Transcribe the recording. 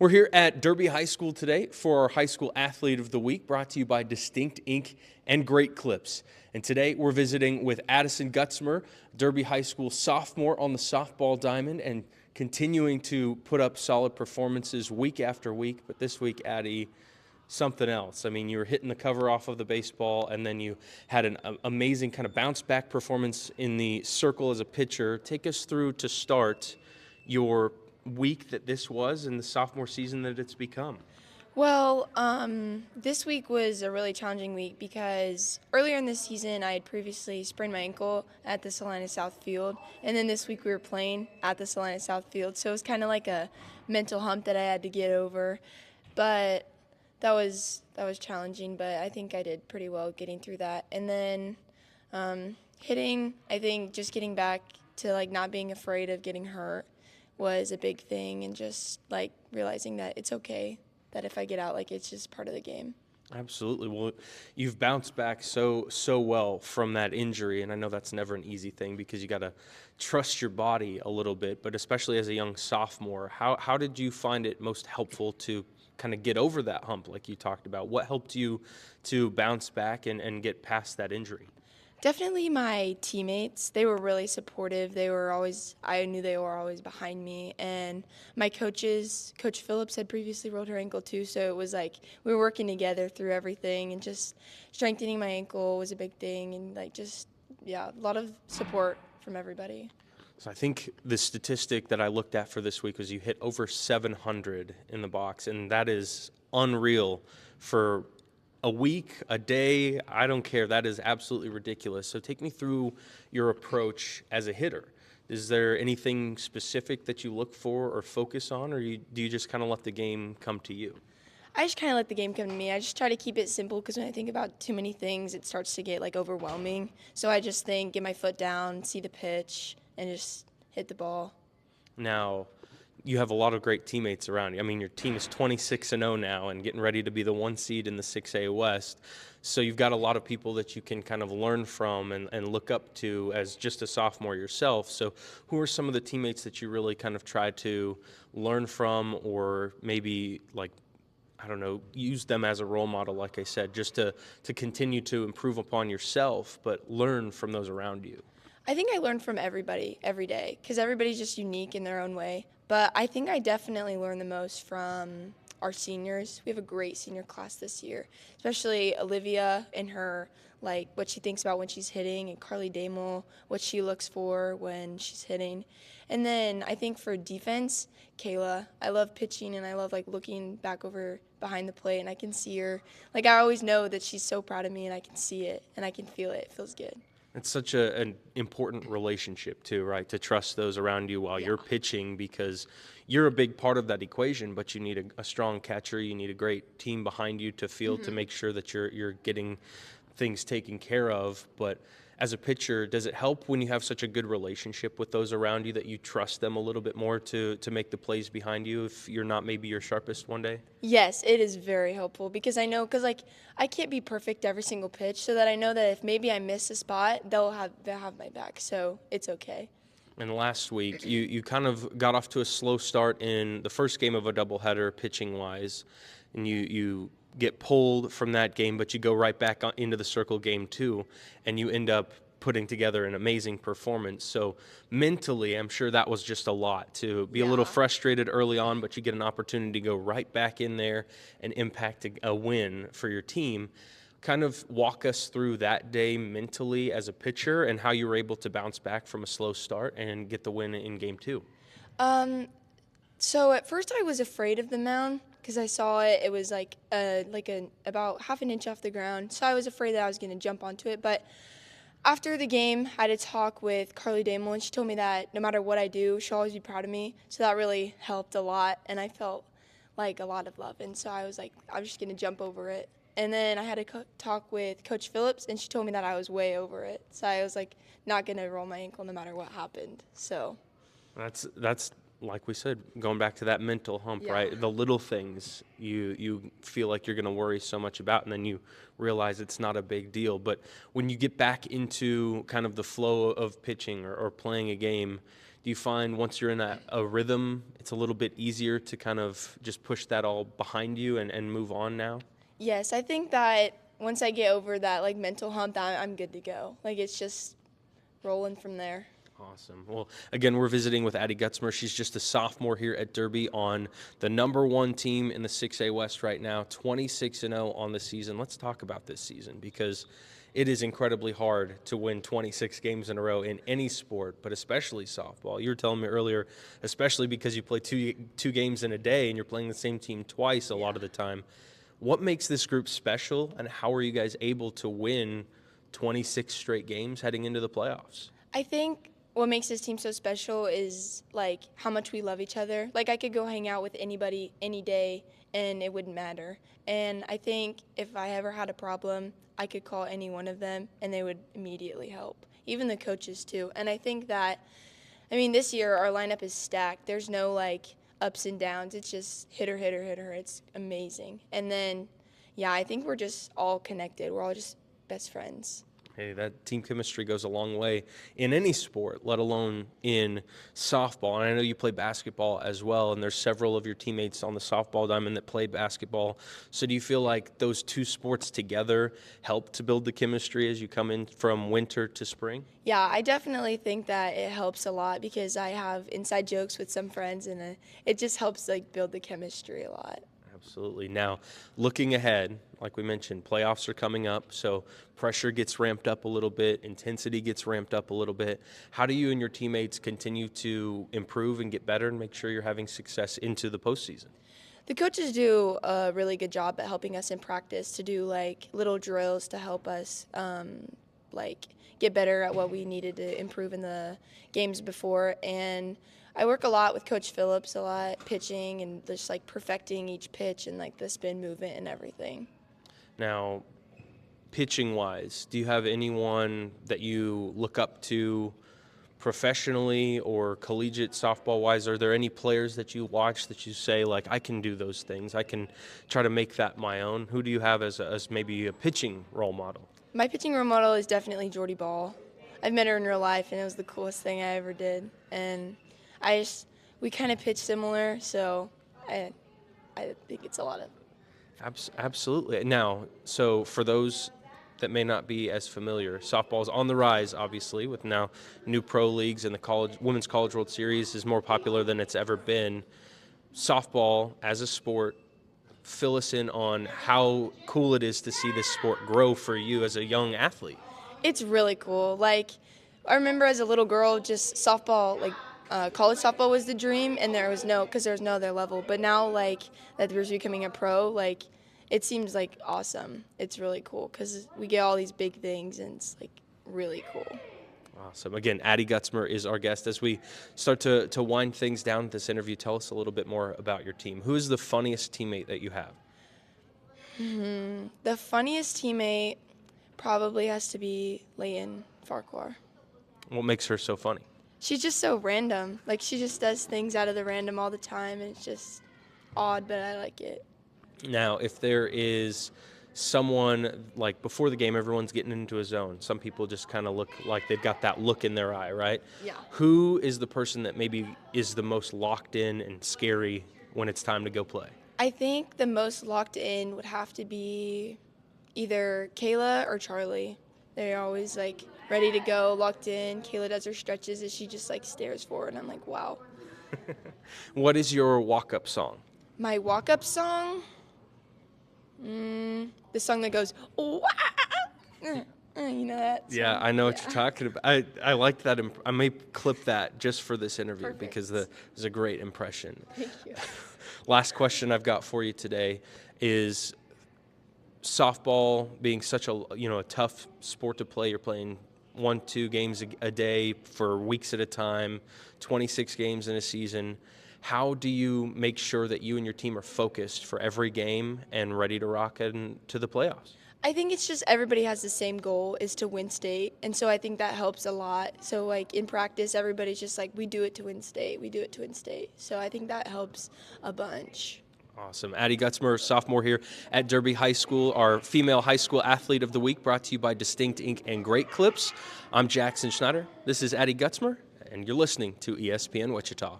We're here at Derby High School today for our High School Athlete of the Week, brought to you by Distinct Ink and Great Clips. And today we're visiting with Addi Gutzmer, Derby High School sophomore on the softball diamond and continuing to put up solid performances week after week. But this week, Addi, something else. I mean, you were hitting the cover off of the baseball, and then you had an amazing kind of bounce-back performance in the circle as a pitcher. Take us through to start your week that this was and the sophomore season that it's become. Well, this week was a really challenging week because earlier in the season I had previously sprained my ankle at the Salina South Field, and then this week we were playing at the Salina South Field, so it was kind of like a mental hump that I had to get over. But that was challenging, but I think I did pretty well getting through that. And then hitting, I think just getting back to like not being afraid of getting hurt was a big thing, and just like realizing that it's okay, that if I get out, like it's just part of the game. Absolutely. Well, you've bounced back so well from that injury, and I know that's never an easy thing because you got to trust your body a little bit, but especially as a young sophomore, how did you find it most helpful to kind of get over that hump like you talked about? What helped you to bounce back and get past that injury? Definitely my teammates. They were really supportive. I knew they were always behind me. And my coaches, Coach Phillips had previously rolled her ankle too, so it was like we were working together through everything, and just strengthening my ankle was a big thing, and like just, yeah, a lot of support from everybody. So I think the statistic that I looked at for this week was you hit over 700 in the box, and that is unreal for a week, a day, I don't care. That is absolutely ridiculous. So take me through your approach as a hitter. Is there anything specific that you look for or focus on, or do you just kind of let the game come to you? I just kind of let the game come to me. I just try to keep it simple because when I think about too many things, it starts to get like overwhelming. So I just think, get my foot down, see the pitch, and just hit the ball. Now, you have a lot of great teammates around you. I mean, your team is 26-0 now and getting ready to be the 1 seed in the 6A West. So you've got a lot of people that you can kind of learn from and look up to as just a sophomore yourself. So who are some of the teammates that you really kind of try to learn from, or maybe like, I don't know, use them as a role model, like I said, just to continue to improve upon yourself, but learn from those around you? I think I learn from everybody every day because everybody's just unique in their own way. But I think I definitely learn the most from our seniors. We have a great senior class this year, especially Olivia and her, like what she thinks about when she's hitting, and Carly Damel, what she looks for when she's hitting. And then I think for defense, Kayla. I love pitching, and I love like looking back over behind the plate, and I can see her. Like I always know that she's so proud of me, and I can see it and I can feel it. It feels good. It's such an important relationship too, right? To trust those around you while you're pitching, because you're a big part of that equation, but you need a strong catcher. You need a great team behind you to field to make sure that you're getting things taken care of. But as a pitcher, does it help when you have such a good relationship with those around you that you trust them a little bit more to make the plays behind you if you're not maybe your sharpest one day? Yes, it is very helpful because I know, because like I can't be perfect every single pitch, so that I know that if maybe I miss a spot, they'll have my back, so it's okay. And last week, you kind of got off to a slow start in the first game of a doubleheader pitching-wise, and you get pulled from that game, but you go right back into the circle game two, and you end up putting together an amazing performance. So mentally, I'm sure that was just a lot to be a little frustrated early on, but you get an opportunity to go right back in there and impact a win for your team. Kind of walk us through that day mentally as a pitcher and how you were able to bounce back from a slow start and get the win in game two. So at first I was afraid of the mound because I saw it. It was like about half an inch off the ground. So I was afraid that I was going to jump onto it. But after the game, I had a talk with Carly Damel, and she told me that no matter what I do, she'll always be proud of me. So that really helped a lot, and I felt like a lot of love. And so I was like, I'm just going to jump over it. And then I had a talk with Coach Phillips, and she told me that I was way over it. So I was like, not going to roll my ankle no matter what happened. So That's like we said, going back to that mental hump, right? The little things you feel like you're going to worry so much about, and then you realize it's not a big deal. But when you get back into kind of the flow of pitching or playing a game, Do you find once you're in a rhythm, it's a little bit easier to kind of just push that all behind you and move on now? Yes, I think that once I get over that like mental hump, that I'm good to go. Like it's just rolling from there. Awesome. Well, again, we're visiting with Addi Gutzmer. She's just a sophomore here at Derby on the #1 team in the 6A West right now, 26-0 on the season. Let's talk about this season because it is incredibly hard to win 26 games in a row in any sport, but especially softball. You were telling me earlier, especially because you play two games in a day and you're playing the same team twice a lot of the time. What makes this group special, and how are you guys able to win 26 straight games heading into the playoffs? I think what makes this team so special is like how much we love each other. Like I could go hang out with anybody any day and it wouldn't matter. And I think if I ever had a problem, I could call any one of them and they would immediately help. Even the coaches too. And I think that, I mean, this year our lineup is stacked. There's no like ups and downs. It's just hitter, hitter, hitter. It's amazing. And then, yeah, I think we're just all connected. We're all just best friends. Hey, that team chemistry goes a long way in any sport, let alone in softball. And I know you play basketball as well, and there's several of your teammates on the softball diamond that play basketball. So do you feel like those two sports together help to build the chemistry as you come in from winter to spring? Yeah, I definitely think that it helps a lot because I have inside jokes with some friends, and it just helps like build the chemistry a lot. Absolutely. Now, looking ahead, like we mentioned, playoffs are coming up, so pressure gets ramped up a little bit, intensity gets ramped up a little bit. How do you and your teammates continue to improve and get better and make sure you're having success into the postseason? The coaches do a really good job at helping us in practice to do like little drills to help us like get better at what we needed to improve in the games before. And I work a lot with Coach Phillips, a lot pitching and just like perfecting each pitch and like the spin movement and everything. Now, pitching-wise, do you have anyone that you look up to professionally or collegiate softball-wise? Are there any players that you watch that you say, like, I can do those things, I can try to make that my own? Who do you have as maybe a pitching role model? My pitching role model is definitely Jordy Ball. I've met her in real life, and it was the coolest thing I ever did. And we kind of pitch similar, so I think it's a lot of. Absolutely. Now, so for those that may not be as familiar, softball is on the rise, obviously, with now new pro leagues, and the Women's College World Series is more popular than it's ever been. Softball as a sport, fill us in on how cool it is to see this sport grow for you as a young athlete. It's really cool. Like, I remember as a little girl, just softball, like college softball was the dream, and there was no other level. But now, like, that there's becoming a pro, like, it seems like awesome. It's really cool because we get all these big things, and it's like really cool. Awesome. Again, Addi Gutzmer is our guest. As we start to wind things down with this interview, tell us a little bit more about your team. Who is the funniest teammate that you have? The funniest teammate probably has to be Leighton Farquhar. What makes her so funny? She's just so random. Like, she just does things out of the random all the time, and it's just odd, but I like it. Now, if there is someone, like before the game, everyone's getting into a zone. Some people just kind of look like they've got that look in their eye, right? Yeah. Who is the person that maybe is the most locked in and scary when it's time to go play? I think the most locked in would have to be either Kayla or Charlie. They're always like ready to go, locked in. Kayla does her stretches and she just like stares forward, and I'm like, wow. What is your walk-up song? My walk-up song? The song that goes, oh, you know that song? Yeah, I know what you're talking about. I liked that. I may clip that just for this interview. Perfect. Because it was a great impression. Thank you. Last question I've got for you today is softball being such a tough sport to play. You're playing 1-2 games a day for weeks at a time, 26 games in a season. How do you make sure that you and your team are focused for every game and ready to rock into the playoffs? I think it's just everybody has the same goal, is to win state, and so I think that helps a lot. So like in practice, everybody's just like, we do it to win state, we do it to win state. So I think that helps a bunch. Awesome. Addi Gutzmer, sophomore here at Derby High School, our female high school athlete of the week, brought to you by Distinct Ink and Great Clips. I'm Jackson Schneider. This is Addi Gutzmer, and you're listening to ESPN Wichita.